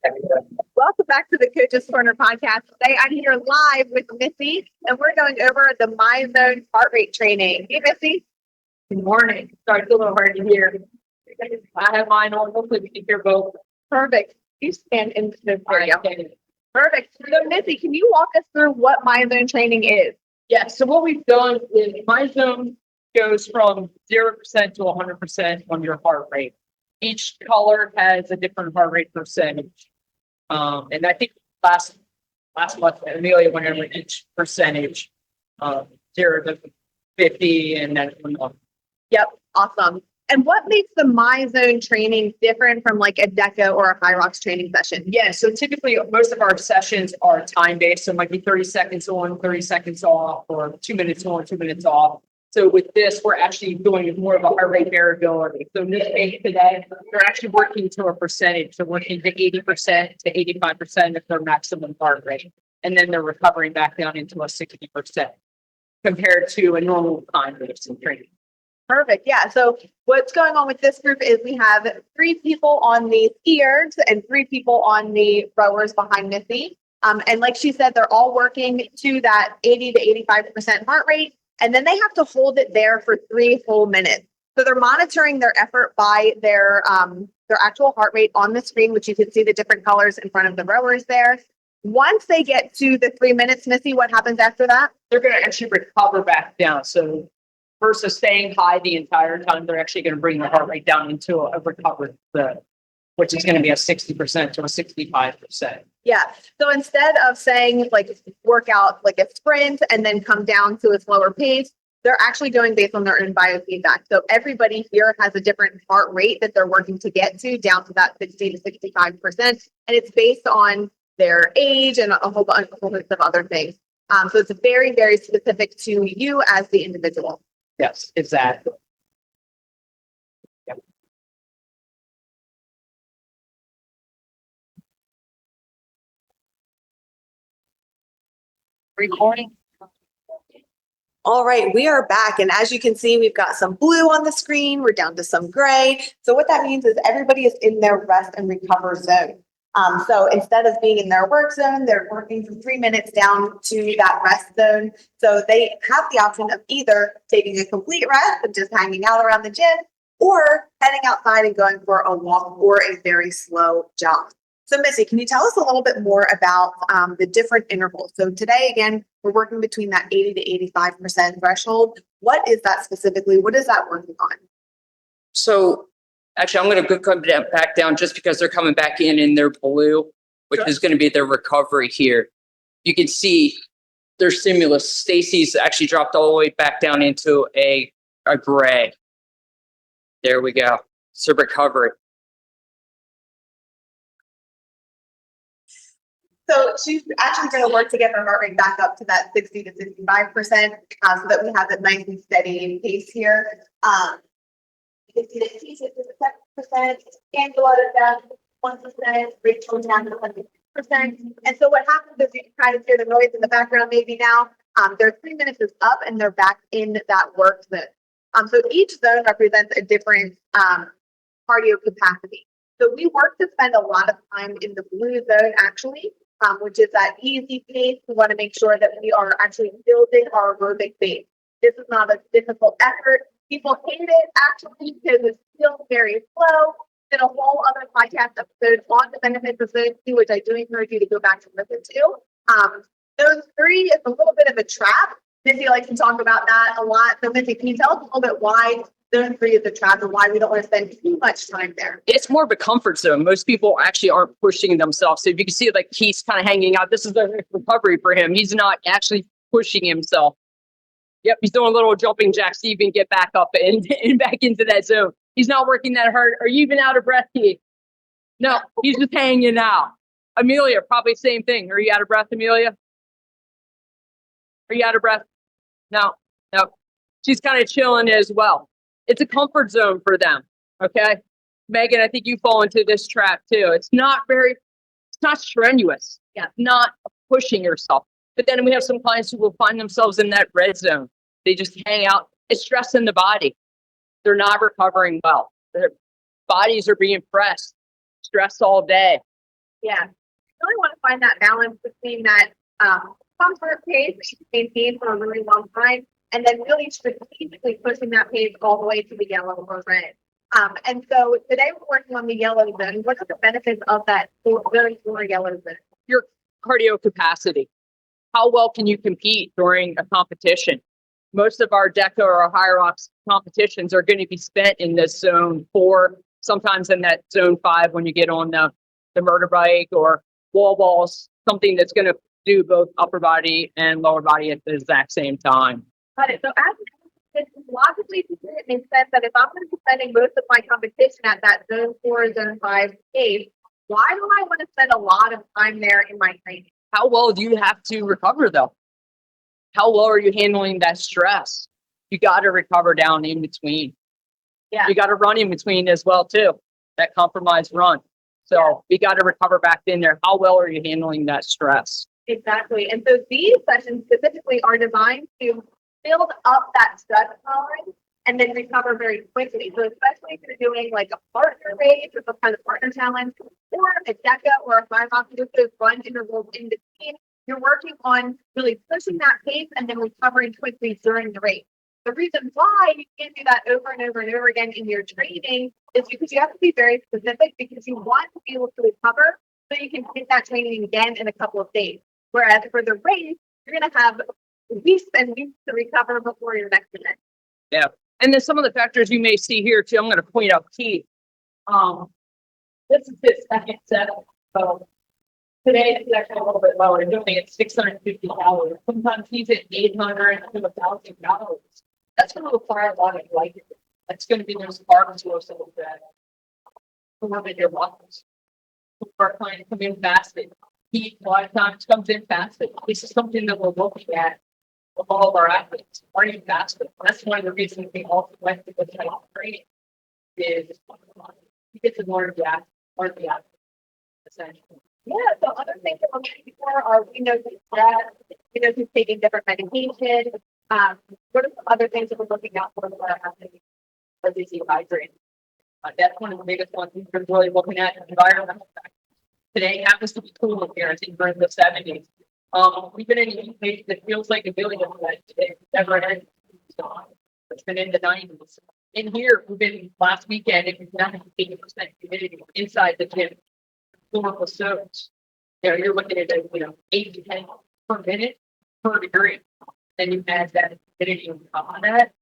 Welcome back to the Coach's Corner podcast. Today I'm here live with Missy, and we're going over the Myzone heart rate training. Hey, Missy. Good morning. Sorry, it's a little hard to hear. I have mine on. Hopefully, we can hear both. Perfect. You stand in the Right, video. Perfect. So, Missy, can you walk us through what Myzone training is? Yeah. So what we've done is Myzone goes from 0% to 100% on your heart rate. Each color has a different heart rate percentage. And I think last month Amelia went over each percentage, 0 to 50, and then Yep. Awesome. And what makes the Myzone training different from like a DEKA or a Hyrox training session? Yeah, so typically most of our sessions are time-based, so it might be 30 seconds on, 30 seconds off, or 2 minutes on, 2 minutes off. So with this, we're actually doing more of a heart rate variability. So in this case today, they're actually working to a percentage. So working to 80% to 85% of their maximum heart rate. And then they're recovering back down into a 60% compared to a normal time-based training. Perfect. Yeah. So what's going on with this group is we have 3 people on the skiers and 3 people on the rowers behind Missy. And like she said, they're all working to that 80 to 85% heart rate. And then they have to hold it there for 3 full minutes. So they're monitoring their effort by their actual heart rate on the screen, which you can see the different colors in front of the rowers there. Once they get to the 3 minutes, Missy, what happens after that? They're going to actually recover back down. So versus staying high the entire time, they're actually going to bring the heart rate down into a recovered zone, which is going to be a 60% to a 65%. Yeah. So instead of saying like work out like a sprint and then come down to a slower pace, they're actually going based on their own biofeedback. So everybody here has a different heart rate that they're working to get to down to that 60 to 65%. And it's based on their age and a whole bunch of other things. So it's very, very specific to you as the individual. Yes, exactly. Yep. Recording. All right, we are back. And as you can see, we've got some blue on the screen. We're down to some gray. So what that means is everybody is in their rest and recover zone. So instead of being in their work zone, they're working for 3 minutes down to that rest zone. So they have the option of either taking a complete rest and just hanging out around the gym, or heading outside and going for a walk or a very slow jog. So Missy, can you tell us a little bit more about the different intervals? So today, again, we're working between that 80 to 85% threshold. What is that specifically? What is that working on? So actually, I'm going to come back down just because they're coming back in their blue, which is going to be their recovery here. You can see their stimulus. Stacy's actually dropped all the way back down into a gray. There we go. So recovery. So she's actually going to work to get her heart rate back up to that 60 to 65%, so that we have a nice and steady pace here. You can see that she's at 7%, Angela is down to 1%, Rachel is down to 1%. And so what happens is you can kind of hear the noise in the background maybe now. Their 3 minutes is up and they're back in that work zone. So each zone represents a different cardio capacity. So we work to spend a lot of time in the blue zone actually, which is that easy pace. We want to make sure that we are actually building our aerobic base. This is not a difficult effort. People hate it actually because it's still very slow. Did a whole other podcast episode on the benefits of zone 2, which I do encourage you to go back and listen to. Zone 3 is a little bit of a trap. Missy likes to talk about that a lot. So Missy, can you tell us a little bit why Zone 3 is a trap and why we don't want to spend too much time there? It's more of a comfort zone. Most people actually aren't pushing themselves. So if you can see, like, he's kind of hanging out. This is the recovery for him. He's not actually pushing himself. Yep, he's doing a little jumping jack so you can get back up and back into that zone. He's not working that hard. Are you even out of breath, Keith? No, he's just hanging out. Amelia, probably same thing. Are you out of breath, Amelia? Are you out of breath? No. She's kind of chilling as well. It's a comfort zone for them, okay? Megan, I think you fall into this trap too. It's not strenuous. Yeah, not pushing yourself. But then we have some clients who will find themselves in that red zone. They just hang out. It's stress in the body. They're not recovering well. Their bodies are being pressed, stressed all day. Yeah. I really want to find that balance between that comfort pace that you can maintain for a really long time, and then really strategically pushing that pace all the way to the yellow or red. And so today we're working on the yellow zone. What are the benefits of that very slower yellow zone? Your cardio capacity. How well can you compete during a competition? Most of our DEKA or Hyrox competitions are going to be spent in this zone 4, sometimes in that zone 5 when you get on the murder bike or wall balls, something that's going to do both upper body and lower body at the exact same time. Got it. So as it's logically, it makes sense that if I'm going to be spending most of my competition at that zone 4, zone 5 pace, why do I want to spend a lot of time there in my training? How well do you have to recover though? How well are you handling that stress? You got to recover down in between. Yeah. You got to run in between as well too. That compromised run. So you got to recover back in there. How well are you handling that stress? Exactly. And so these sessions specifically are designed to build up that stress tolerance and then recover very quickly. So especially if you're doing like a partner race or some kind of partner challenge or a DEKA or a 5-off, with those run intervals in between, you're working on really pushing that pace and then recovering quickly during the race. The reason why you can't do that over and over and over again in your training is because you have to be very specific, because you want to be able to recover so you can hit that training again in a couple of days. Whereas for the race, you're going to have weeks and weeks to recover before your next event. Yeah. And then some of the factors you may see here too, I'm going to point out key. This is his second set. So today it's actually a little bit lower. He's only at 650 calories. Sometimes he's at 800 to 1,000 calories. That's going to require a lot of glycogen. That's going to be those carbs most of that. Form in your muscles. Our clients come in fasted. He a lot of times comes in fasted. This is something that we're looking at with all of our athletes. Are you fasted? That's one of the reasons we also went to the type of training is you get to learn the athlete, essentially. Yeah, so other things that we're looking for are we know who's stressed, we know who's taking different medication. What are some other things that we're looking out for our athletes? Or dehydrated. That's one of the biggest ones we're really looking at, environmental factors. Today happens to be cool here. I think we're in the 70s. We've been in a place that feels like a billion today. Never ended. It's been in the 90s. In here, we've been last weekend, it was 98% humidity inside the gym. Floor was soaked. You're looking at 8 to 10 per minute per degree. Then you add that humidity on top of that.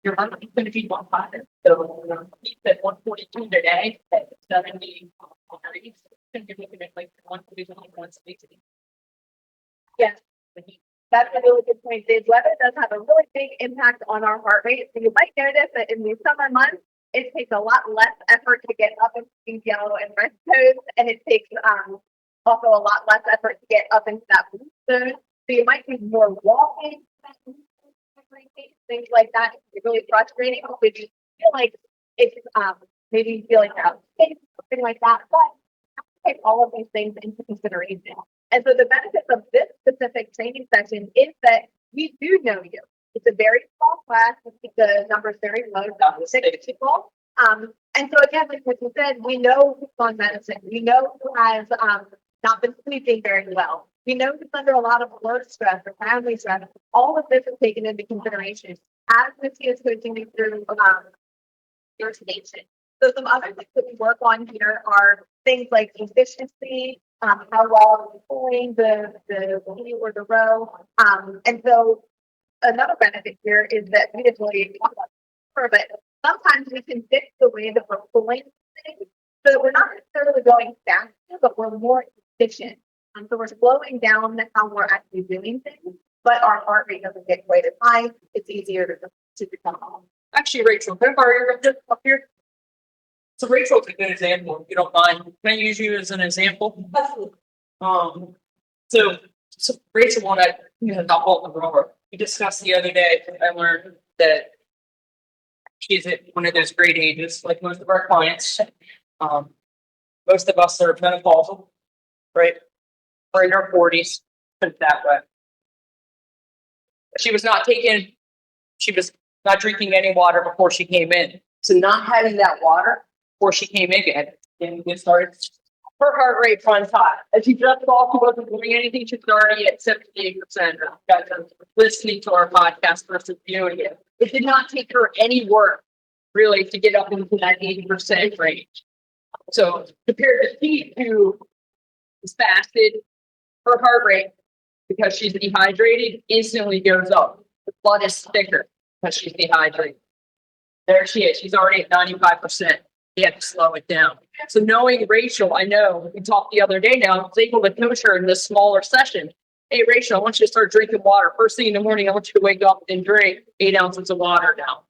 Your heart is going to be 100. So he's at 142 today at 70 degrees. You're looking at like 140, 160. Yeah, that's a really good point. The weather does have a really big impact on our heart rate. So you might notice that in the summer months, it takes a lot less effort to get up into these yellow and red zones, and it takes also a lot less effort to get up into that blue zone. So you might do more walking, things like that. It's really frustrating if you feel like it's maybe you feel like you're out of space, something like that. But take all of these things into consideration. And so the benefits of this specific training session is that we do know you. It's a very small class. We keep the numbers very low, about 6 people. And so again, like what you said, we know who's on medicine. We know who has not been sleeping very well. We know who's under a lot of work stress or family stress. All of this is taken into consideration as Missy is coaching me through your sedation. So some other things that we work on here are things like efficiency, how well are we pulling the wheel or the row. And so another benefit here is that we didn't really talk about it, but sometimes we can fix the way that we're pulling things so that we're not necessarily going faster, but we're more efficient. So we're slowing down how we're actually doing things, but our heart rate doesn't get quite as high. It's easier to become calm. Actually, Rachel, can I borrow your just up here? So Rachel's a good example, if you don't mind. Can I use you as an example? So Rachel wanted not hold the rower. We discussed the other day. I learned that she's at one of those great ages, like most of our clients. Most of us are menopausal, right? We're in our 40s, put it that way. She was not drinking any water before she came in. So not having that water before she came in, and we started her heart rate runs high. As you just saw, she wasn't doing anything. She's already at 78%. Guys are listening to our podcast versus viewing it. It did not take her any work, really, to get up into that 80% range. So compared to Pete, who is fasted, her heart rate, because she's dehydrated, instantly goes up. The blood is thicker because she's dehydrated. There she is. She's already at 95%. You have to slow it down. So knowing Rachel, I know we talked the other day now, I was able to coach her in this smaller session. Hey, Rachel, I want you to start drinking water. First thing in the morning, I want you to wake up and drink 8 ounces of water now.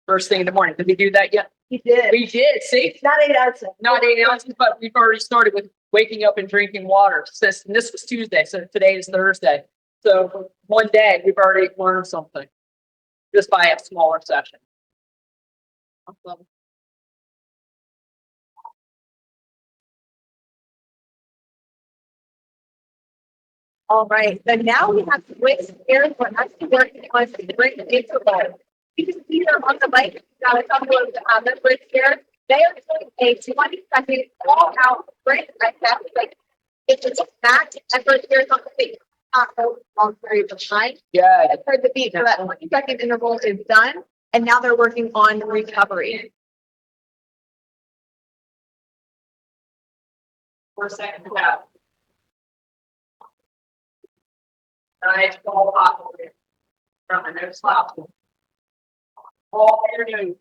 First thing in the morning. Did we do that yet? He did. We did. See? Not 8 ounces. Not 8 ounces, but we've already started with waking up and drinking water. Since and this was Tuesday, so today is Thursday. So one day we've already learned something just by a smaller session. Awesome. All right, so now we have switched gears. We're actually working on sprint interval. You can see them on the bike. Got a couple of the switch gears. They are doing a 20-second all-out sprint. Like it's just back and first gears on the feet. Long period of time. Yeah. I've heard the beat. So that 20-second interval is done, and now they're working on recovery. 4 seconds out. Nice, all hot over here. From the no stop. All afternoon.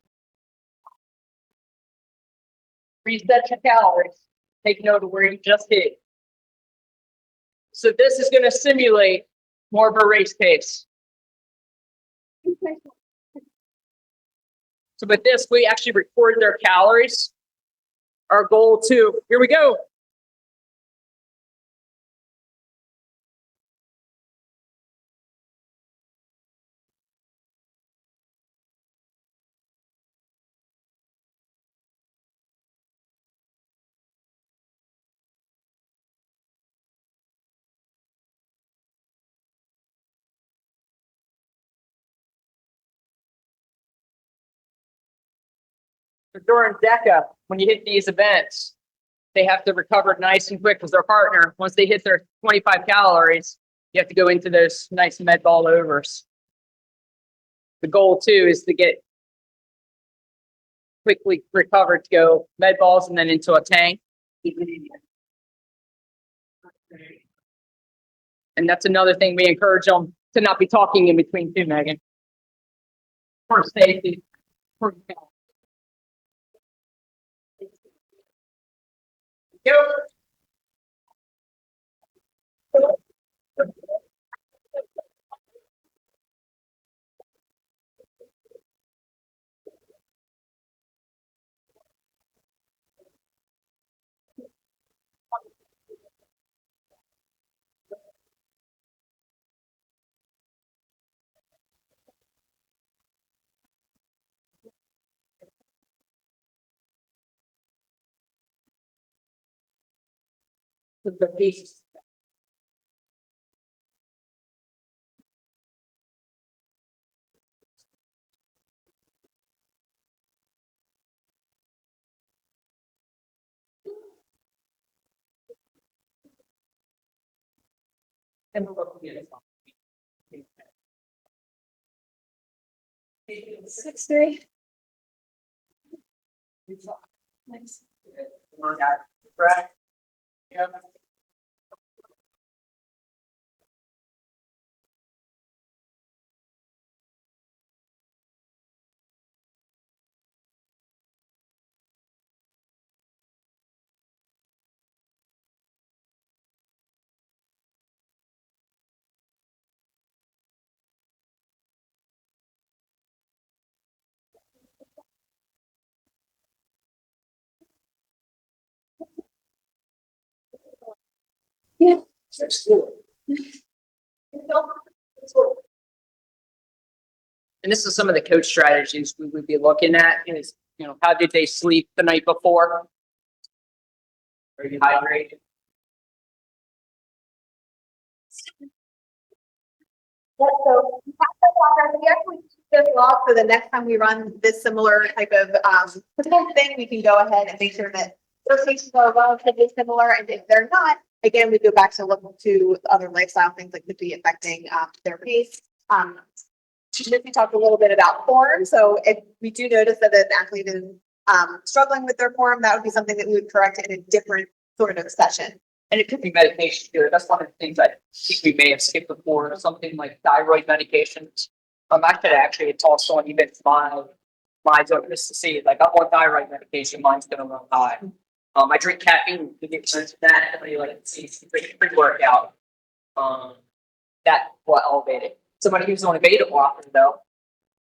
Reset your calories. Take note of where you just hit. So this is going to simulate more of a race pace. So with this, we actually record their calories. Our goal too. Here we go. During DEKA, when you hit these events, they have to recover nice and quick because their partner, once they hit their 25 calories, you have to go into those nice med ball overs. The goal too is to get quickly recovered to go med balls and then into a tank. And that's another thing we encourage them to not be talking in between too, Megan. For safety. For go. The piece. And we'll look at it. 6-3. Nice. Come on, guys. Right. Yeah. Yeah. And this is some of the coach strategies we would be looking at is, how did they sleep the night before? Are you hydrated? Yeah, so we actually keep this log for the next time we run this similar type of thing. We can go ahead and make sure that those cases are relatively similar, and if they're not, again, we go back to looking to other lifestyle things that could be affecting their pace. Missy talked a little bit about form, so if we do notice that an athlete is struggling with their form, that would be something that we would correct in a different sort of session. And it could be medication too. That's one of the things I think we may have skipped before, something like thyroid medications. I could actually talk someone even mine's on just to see, like I'm on thyroid medication, mine's gonna run high. I drink caffeine to get rid of that, and I like to see pre-workout. That will elevate it. Somebody who's on a beta blocker though,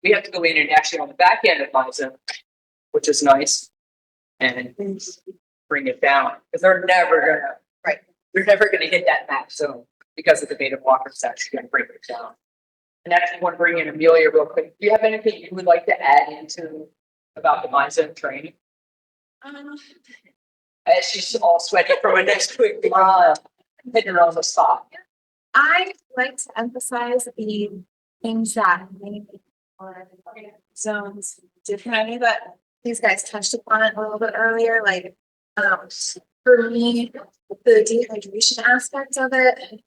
we have to go in and actually on the back end of Myzone, which is nice, and bring it down because they're never gonna hit that max zone because of the beta blocker. It's actually gonna bring it down. And actually, want to bring in Amelia real quick. Do you have anything you would like to add into about the Myzone training? She's all sweaty from a next quick hitting her on the spot. I like to emphasize the things that make our zones different. I know that these guys touched upon it a little bit earlier. Like, for me, the dehydration aspect of it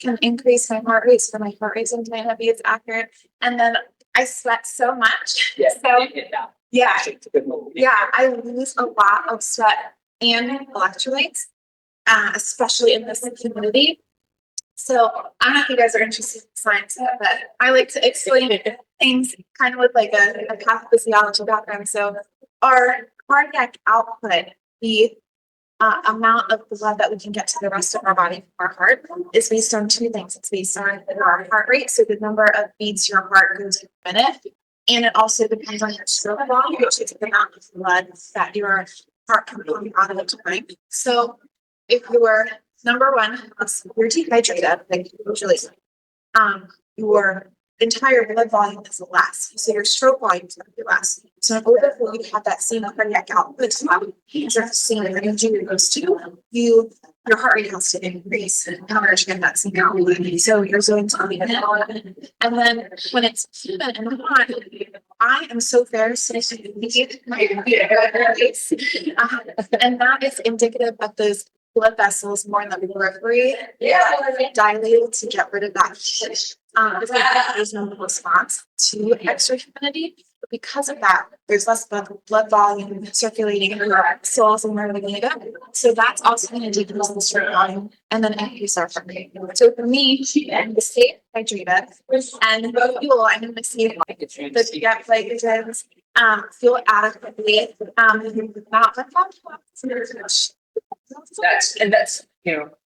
can increase my heart rate, so my heart rate might not be as accurate. And then I sweat so much. Yeah, So you hit that. yeah, Actually, it's a good move. yeah, I lose a lot of sweat and electrolytes, especially in this humidity. So I don't know if you guys are interested in science, but I like to explain things kind of with like a pathophysiology background. So our cardiac output, the amount of blood that we can get to the rest of our body from our heart, is based on two things. It's based on our heart rate, so the number of beats your heart goes in a minute, and it also depends on your stroke volume, which is the amount of blood that your heart can pump out of the time. So if you're number one, you're dehydrated, like usually, your entire blood volume is less, so your stroke volume is going to be less. So in order for you to have that same cardiac output, because the same energy it goes to, your heart rate has to increase in order to get that same output. So your zones are being and then when it's humid and hot, I am so very sensitive to my blood rates, and that is indicative of those blood vessels more in the periphery, dilated to get rid of that heat. There's no response to extra humidity, but because of that, there's less blood volume circulating in our cells and where we need it. So that's also going to decrease the stroke volume and then increase our heart rate. So for me, to stay hydrated and fuel, I'm going to see the gut glycogens, fuel adequately, not That's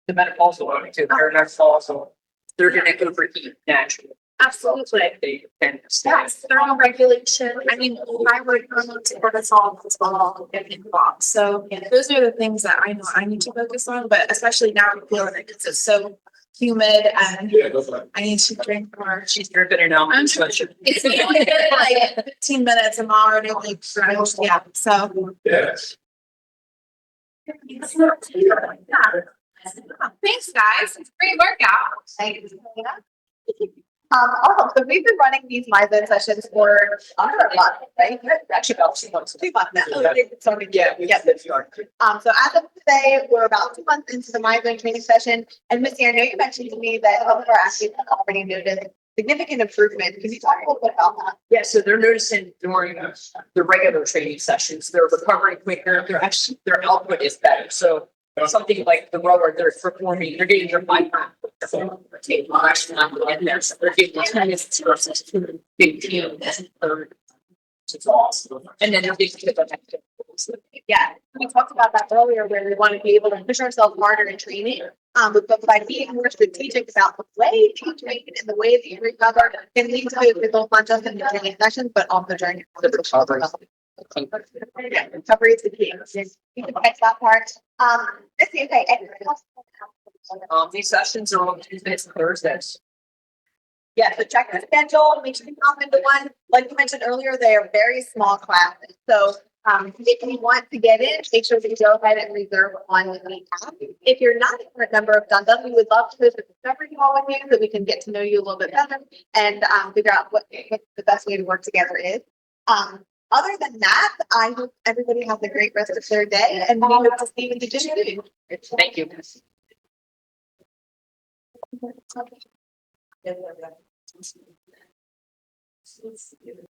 the menopausal women too. They're menopausal. They're gonna overheat naturally. absolutely. They tend to stay. Yes, thermoregulation. I mean, thyroid hormones, cortisol, as well, get involved. So those are the things that I know I need to focus on, but especially now I'm feeling it because it's so humid and I need to drink more. She's dripping it out. It's only been like 15 minutes. I'm already like, yeah, so. Yes. Thanks, guys. It's a great workout. Thank you. Awesome. So we've been running these Myzone sessions for under a month, right? Actually, about 2 months. 2 months now. Yeah, that's your. So as of today, we're about 2 months into the Myzone training session. And Missy, I know you mentioned to me that some of our athletes have already noticed significant improvement. Can you talk a little bit about that? Yeah, so they're noticing during the regular training sessions, they're recovering quicker. Their output is better. So something like the rower, they're performing, they're getting their 5 rounds. In there, so they're getting 10 minutes versus 2 big teams. It's awesome. And then they're getting to the next. Yeah, we talked about that earlier where we want to be able to push ourselves harder in training. But by being more strategic about the way you train and the way that you recover can lead to good results, not just in the training sessions, but also during the recovery. Yeah, recovery is the key. You can catch that part. Missy, okay, anything else? These sessions are on Tuesdays and Thursdays. Yeah, so check the schedule, make sure you come into one. Like you mentioned earlier, they are very small classes. So if you want to get in, make sure that you go ahead and reserve one with the app. If you're not a current member of Done Done, we would love to host a discovery call with you so we can get to know you a little bit better and figure out what the best way to work together is. Other than that, I hope everybody has a great rest of their day and we hope to see you in the gym soon. Thank you.